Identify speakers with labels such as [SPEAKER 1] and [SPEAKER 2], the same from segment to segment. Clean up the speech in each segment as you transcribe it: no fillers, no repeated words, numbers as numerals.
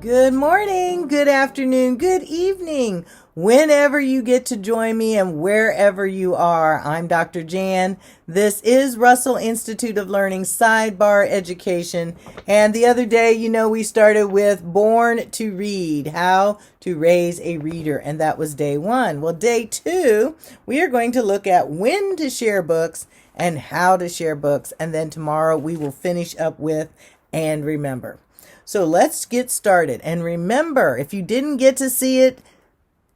[SPEAKER 1] Good morning, good afternoon, good evening, whenever you get to join me and wherever you are. I'm Dr. Jan. This is Russell Institute of Learning Sidebar Education. And the other day, we started with Born to Read, how to raise a reader. And that was day one. Well, day two, we are going to look at when to share books and how to share books. And then tomorrow we will finish up with and remember. So let's get started. And remember, if you didn't get to see it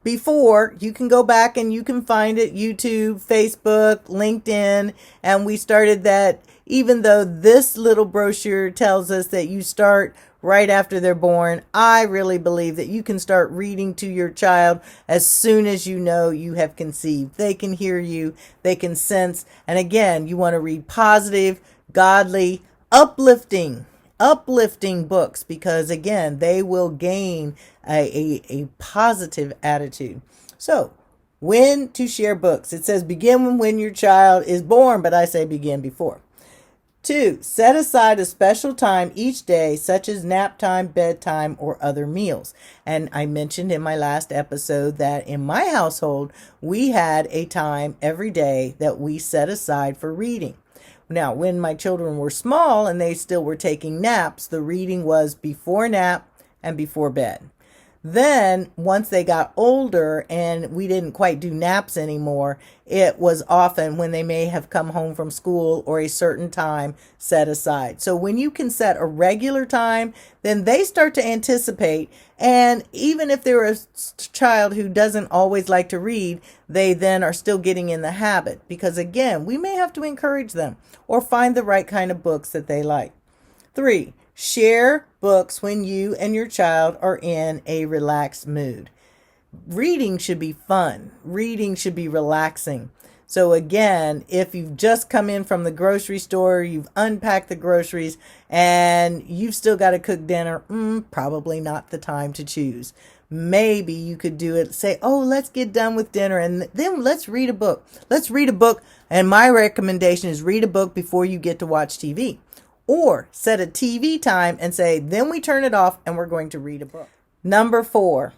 [SPEAKER 1] before, you can go back and you can find it YouTube, Facebook, LinkedIn. And we started that even though this little brochure tells us that you start right after they're born, I really believe that you can start reading to your child as soon as you know you have conceived. They can hear you, they can sense. And again, you want to read positive, godly, uplifting books, because again, they will gain a positive attitude. So when to share books, it says begin when your child is born, but I say begin before. 2, set aside a special time each day, such as nap time, bedtime, or other meals. And I mentioned in my last episode that in my household, we had a time every day that we set aside for reading. Now, when my children were small and they still were taking naps, the reading was before nap and before bed. Then, once they got older and we didn't quite do naps anymore, it was often when they may have come home from school or a certain time set aside. So when you can set a regular time, then they start to anticipate. And even if they're a child who doesn't always like to read, they then are still getting in the habit. Because again, we may have to encourage them or find the right kind of books that they like. 3, share books when you and your child are in a relaxed mood. Reading should be fun. Reading should be relaxing. So again, if you've just come in from the grocery store, you've unpacked the groceries, and you've still got to cook dinner, probably not the time to choose. Maybe you could do it, say, let's get done with dinner, and then let's read a book. Let's read a book, and my recommendation is read a book before you get to watch TV. Or set a TV time and say, then we turn it off and we're going to read a book. Number 4,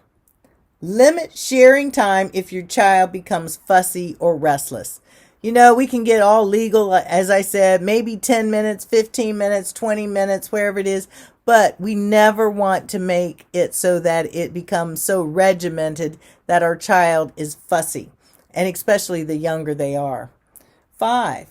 [SPEAKER 1] limit sharing time if your child becomes fussy or restless. We can get all legal, as I said, maybe 10 minutes, 15 minutes, 20 minutes, wherever it is. But we never want to make it so that it becomes so regimented that our child is fussy, and especially the younger they are. 5,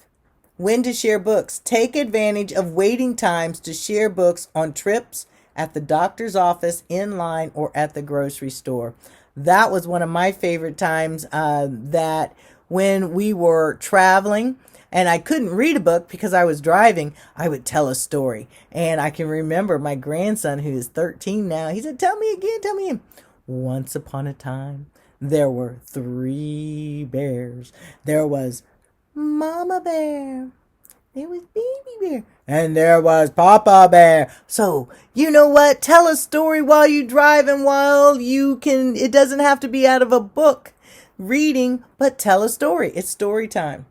[SPEAKER 1] when to share books. Take advantage of waiting times to share books on trips, at the doctor's office, in line, or at the grocery store. That was one of my favorite times, that when we were traveling and I couldn't read a book because I was driving, I would tell a story. And I can remember my grandson, who is 13 now, he said, tell me again. Once upon a time, there were 3 bears. There was Mama Bear, there was Baby Bear, and there was Papa Bear. So, you know what? Tell a story while you drive, and while you can, it doesn't have to be out of a book reading, but tell a story. It's story time.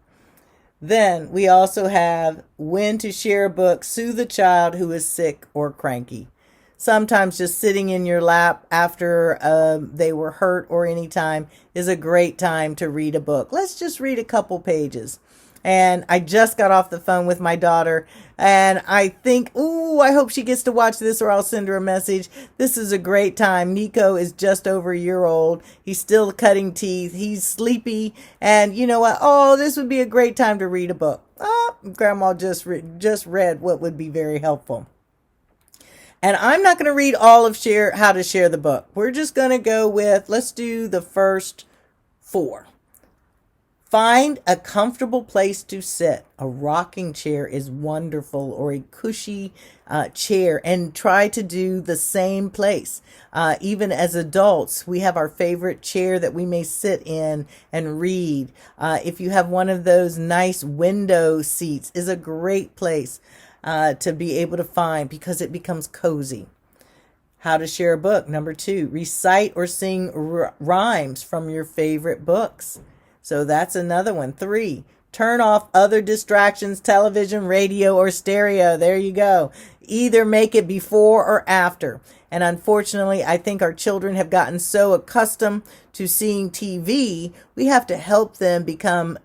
[SPEAKER 1] Then we also have when to share a book, soothe a child who is sick or cranky. Sometimes just sitting in your lap after they were hurt or any time is a great time to read a book. Let's just read a couple pages. And I just got off the phone with my daughter, and I think, I hope she gets to watch this, or I'll send her a message. This is a great time. Nico is just over a year old. He's still cutting teeth. He's sleepy. And you know what? This would be a great time to read a book. Grandma just read what would be very helpful. And I'm not going to read all of how to share the book. We're just going to go with, let's do the first 4. Find a comfortable place to sit. A rocking chair is wonderful, or a cushy chair, and try to do the same place. Even as adults, we have our favorite chair that we may sit in and read. If you have one of those nice window seats, is a great place to be able to find, because it becomes cozy. How to share a book. Number 2, recite or sing rhymes from your favorite books. So that's another one. 3, Turn off other distractions, television, radio, or stereo. There you go. Either make it before or after. And unfortunately, I think our children have gotten so accustomed to seeing TV, we have to help them become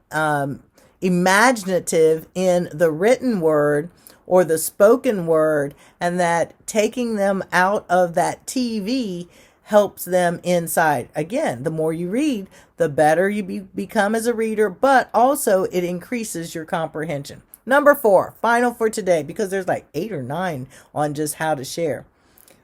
[SPEAKER 1] imaginative in the written word or the spoken word, and that taking them out of that TV helps them inside. Again, the more you read, the better you become as a reader, but also it increases your comprehension. Number 4, final for today, because there's like 8 or 9 on just how to share.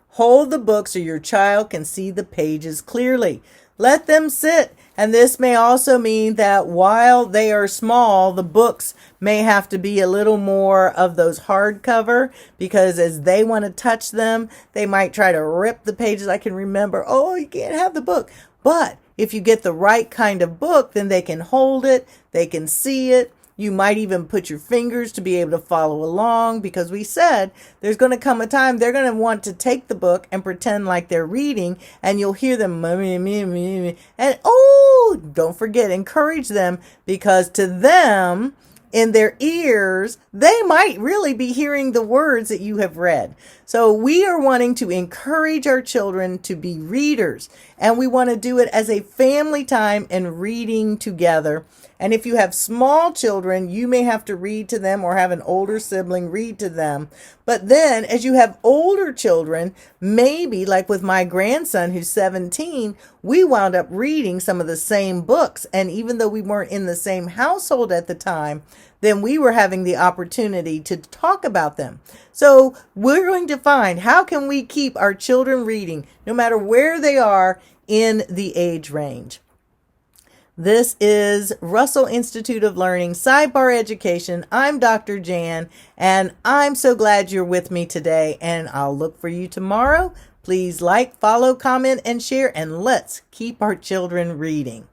[SPEAKER 1] Hold the book so your child can see the pages clearly. Let them sit. And this may also mean that while they are small, the books may have to be a little more of those hardcover, because as they want to touch them, they might try to rip the pages. I can remember, oh, you can't have the book. But if you get the right kind of book, then they can hold it, they can see it. You might even put your fingers to be able to follow along, because we said there's going to come a time they're going to want to take the book and pretend like they're reading, and you'll hear them, and oh, don't forget, encourage them, because to them, in their ears, they might really be hearing the words that you have read. So we are wanting to encourage our children to be readers, and we want to do it as a family time and reading together. And if you have small children, you may have to read to them or have an older sibling read to them. But then as you have older children, maybe like with my grandson who's 17, we wound up reading some of the same books. And even though we weren't in the same household at the time, then we were having the opportunity to talk about them. So we're going to find, how can we keep our children reading no matter where they are in the age range? This is Russell Institute of Learning Sidebar Education. I'm Dr. Jan, and I'm so glad you're with me today, and I'll look for you tomorrow. Please like, follow, comment, and share, and let's keep our children reading.